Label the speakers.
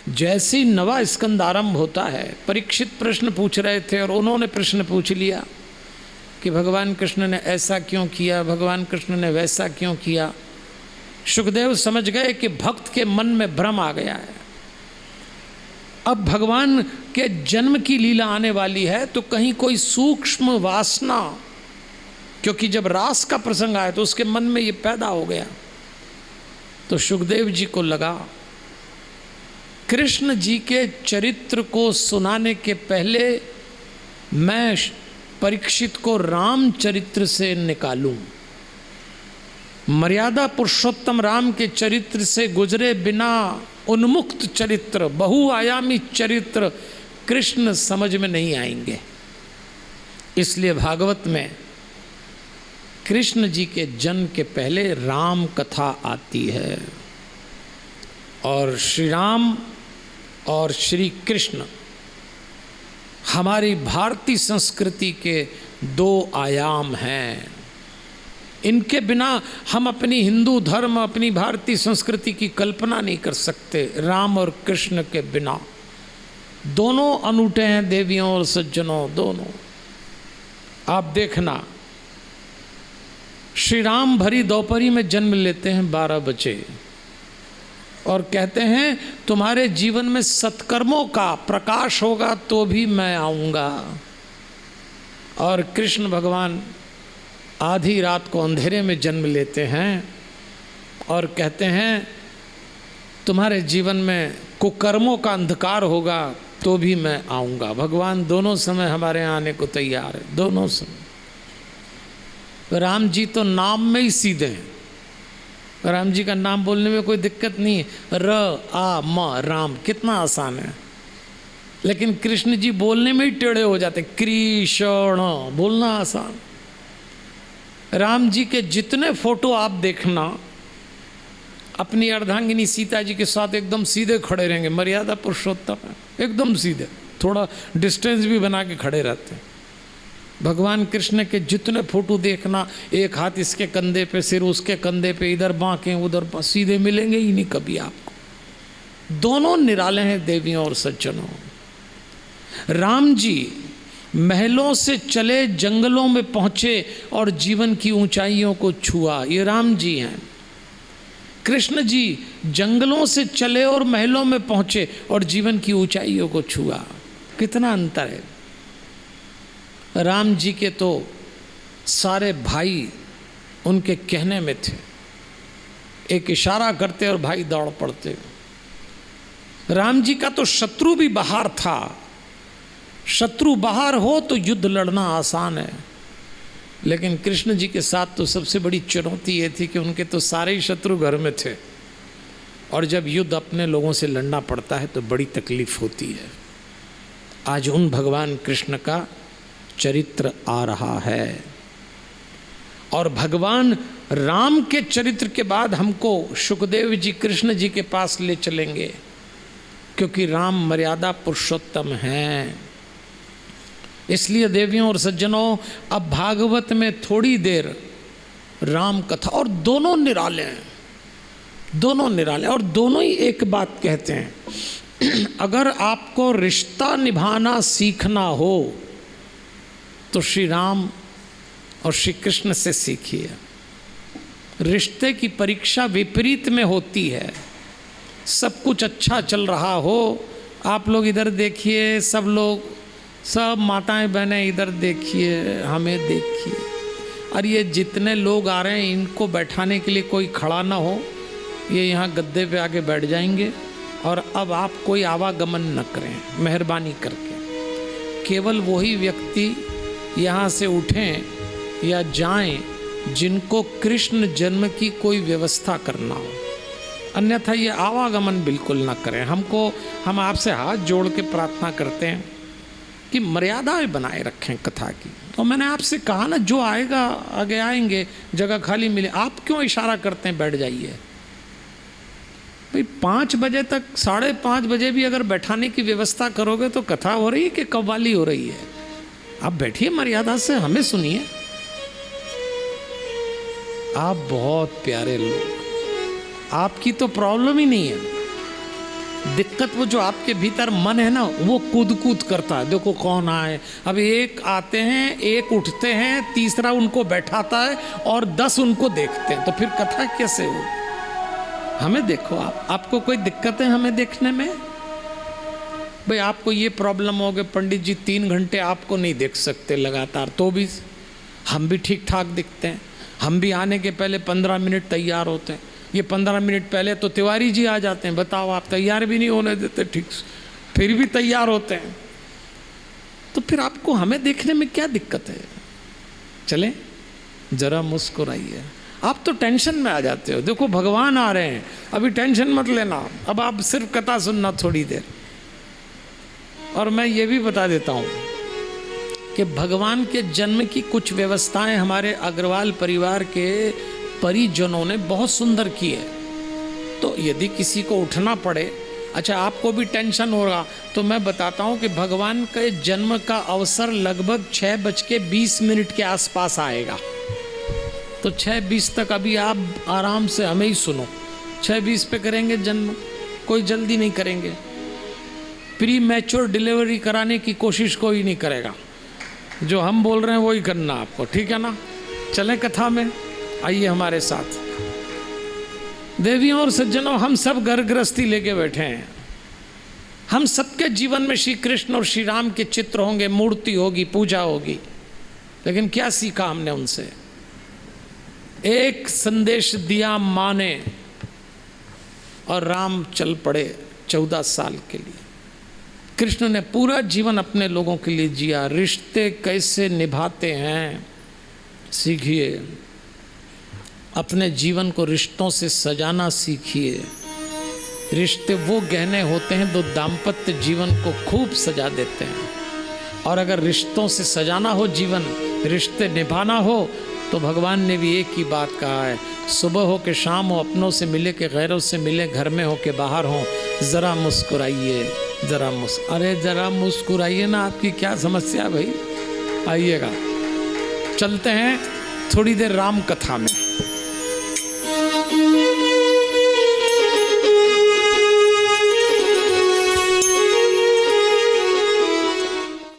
Speaker 1: जैसे ही नवा स्कंद आरंभ होता है, परीक्षित प्रश्न पूछ रहे थे और उन्होंने प्रश्न पूछ लिया कि भगवान कृष्ण ने ऐसा क्यों किया, भगवान कृष्ण ने वैसा क्यों किया। सुखदेव समझ गए कि भक्त के मन में भ्रम आ गया है। अब भगवान के जन्म की लीला आने वाली है, तो कहीं कोई सूक्ष्म वासना, क्योंकि जब रास का प्रसंग आया तो उसके मन में ये पैदा हो गया। तो सुखदेव जी को लगा कृष्ण जी के चरित्र को सुनाने के पहले मैं परीक्षित को राम चरित्र से निकालूं। मर्यादा पुरुषोत्तम राम के चरित्र से गुजरे बिना उन्मुक्त चरित्र, बहुआयामी चरित्र कृष्ण समझ में नहीं आएंगे। इसलिए भागवत में कृष्ण जी के जन्म के पहले राम कथा आती है। और श्री राम और श्री कृष्ण हमारी भारतीय संस्कृति के दो आयाम हैं। इनके बिना हम अपनी हिंदू धर्म, अपनी भारतीय संस्कृति की कल्पना नहीं कर सकते। राम और कृष्ण के बिना दोनों अनूठे हैं, देवियों और सज्जनों दोनों। आप देखना, श्री राम भरी दोपहरी में जन्म लेते हैं 12 बजे और कहते हैं तुम्हारे जीवन में सत्कर्मों का प्रकाश होगा तो भी मैं आऊँगा। और कृष्ण भगवान आधी रात को अंधेरे में जन्म लेते हैं और कहते हैं तुम्हारे जीवन में कुकर्मों का अंधकार होगा तो भी मैं आऊँगा। भगवान दोनों समय हमारे यहाँ आने को तैयार है, दोनों समय। राम जी तो नाम में ही सीधे हैं। राम जी का नाम बोलने में कोई दिक्कत नहीं है। र आ म राम कितना आसान है, लेकिन कृष्ण जी बोलने में ही टेढ़े हो जाते। कृष्ण बोलना आसान। राम जी के जितने फोटो आप देखना, अपनी अर्धांगिनी सीता जी के साथ एकदम सीधे खड़े रहेंगे। मर्यादा पुरुषोत्तम है, एकदम सीधे, थोड़ा डिस्टेंस भी बना के खड़े रहते हैं। भगवान कृष्ण के जितने फोटो देखना, एक हाथ इसके कंधे पे, सिर उसके कंधे पे, इधर बांके उधर, सीधे मिलेंगे ही नहीं कभी आपको। दोनों निराले हैं देवियों और सज्जनों। राम जी महलों से चले जंगलों में पहुंचे और जीवन की ऊंचाइयों को छुआ, ये राम जी हैं। कृष्ण जी जंगलों से चले और महलों में पहुंचे और जीवन की ऊंचाइयों को छुआ। कितना अंतर है। राम जी के तो सारे भाई उनके कहने में थे, एक इशारा करते और भाई दौड़ पड़ते। राम जी का तो शत्रु भी बाहर था। शत्रु बाहर हो तो युद्ध लड़ना आसान है, लेकिन कृष्ण जी के साथ तो सबसे बड़ी चुनौती ये थी कि उनके तो सारे ही शत्रु घर में थे, और जब युद्ध अपने लोगों से लड़ना पड़ता है तो बड़ी तकलीफ होती है। आज उन भगवान कृष्ण का चरित्र आ रहा है, और भगवान राम के चरित्र के बाद हमको सुखदेव जी कृष्ण जी के पास ले चलेंगे, क्योंकि राम मर्यादा पुरुषोत्तम हैं। इसलिए देवियों और सज्जनों, अब भागवत में थोड़ी देर राम कथा, और दोनों निराले हैं, दोनों निराले, और दोनों ही एक बात कहते हैं। अगर आपको रिश्ता निभाना सीखना हो तो श्री राम और श्री कृष्ण से सीखिए। रिश्ते की परीक्षा विपरीत में होती है। सब कुछ अच्छा चल रहा हो, आप लोग इधर देखिए, सब लोग, सब माताएं बहनें इधर देखिए, हमें देखिए, और ये जितने लोग आ रहे हैं इनको बैठाने के लिए कोई खड़ा ना हो, ये यहाँ गद्दे पे आके बैठ जाएंगे। और अब आप कोई आवागमन न करें मेहरबानी करके। केवल वही व्यक्ति यहाँ से उठें या जाएं जिनको कृष्ण जन्म की कोई व्यवस्था करना हो, अन्यथा ये आवागमन बिल्कुल ना करें। हम आपसे हाथ जोड़ के प्रार्थना करते हैं कि मर्यादाएं बनाए रखें कथा की। और मैंने आपसे कहा ना, जो आएगा आगे आएंगे, जगह खाली मिले। आप क्यों इशारा करते हैं बैठ जाइए? भाई 5 बजे तक, 5:30 बजे भी अगर बैठाने की व्यवस्था करोगे तो कथा हो रही है कि कव्वाली हो रही है? आप बैठिए मर्यादा से, हमें सुनिए। आप बहुत प्यारे लोग, आपकी तो प्रॉब्लम ही नहीं है। दिक्कत वो जो आपके भीतर मन है ना, वो कूद कूद करता है, देखो कौन आए। अब एक आते हैं, एक उठते हैं, तीसरा उनको बैठाता है और 10 उनको देखते हैं, तो फिर कथा कैसे हो? हमें देखो, आपको कोई दिक्कत है हमें देखने में? भाई आपको ये प्रॉब्लम हो गई, पंडित जी 3 घंटे आपको नहीं देख सकते लगातार, तो भी हम भी ठीक ठाक दिखते हैं। हम भी आने के पहले 15 मिनट तैयार होते हैं। ये 15 मिनट पहले तो तिवारी जी आ जाते हैं, बताओ आप तैयार भी नहीं होने देते ठीक से, फिर भी तैयार होते हैं। तो फिर आपको हमें देखने में क्या दिक्कत है? चलें जरा मुस्कुराइए। आप तो टेंशन में आ जाते हो, देखो भगवान आ रहे हैं, अभी टेंशन मत लेना, अब आप सिर्फ कथा सुनना थोड़ी देर। और मैं ये भी बता देता हूँ कि भगवान के जन्म की कुछ व्यवस्थाएं हमारे अग्रवाल परिवार के परिजनों ने बहुत सुंदर की है। तो यदि किसी को उठना पड़े, अच्छा आपको भी टेंशन होगा, तो मैं बताता हूँ कि भगवान के जन्म का अवसर लगभग 6:20 के आसपास आएगा। तो 6:20 तक अभी आप आराम से हमें ही सुनो। 6:20 पे करेंगे जन्म, कोई जल्दी नहीं करेंगे। प्री मैच्योर डिलीवरी कराने की कोशिश कोई नहीं करेगा, जो हम बोल रहे हैं वही करना आपको, ठीक है ना? चलें कथा में, आइए हमारे साथ। देवियों और सज्जनों, हम सब घर गृहस्थी लेके बैठे हैं। हम सबके जीवन में श्री कृष्ण और श्री राम के चित्र होंगे, मूर्ति होगी, पूजा होगी, लेकिन क्या सीखा हमने उनसे? एक संदेश दिया माँ ने और राम चल पड़े 14 साल के लिए। कृष्ण ने पूरा जीवन अपने लोगों के लिए जिया। रिश्ते कैसे निभाते हैं सीखिए, अपने जीवन को रिश्तों से सजाना सीखिए। रिश्ते वो गहने होते हैं जो दाम्पत्य जीवन को खूब सजा देते हैं। और अगर रिश्तों से सजाना हो जीवन, रिश्ते निभाना हो, तो भगवान ने भी एक ही बात कहा है, सुबह हो के शाम हो, अपनों से मिले के गैरों से मिले, घर में हो के बाहर हो, ज़रा मुस्कुराइए, ज़रा अरे ज़रा मुस्कुराइए ना, आपकी क्या समस्या भाई? आइएगा, चलते हैं थोड़ी देर राम कथा में।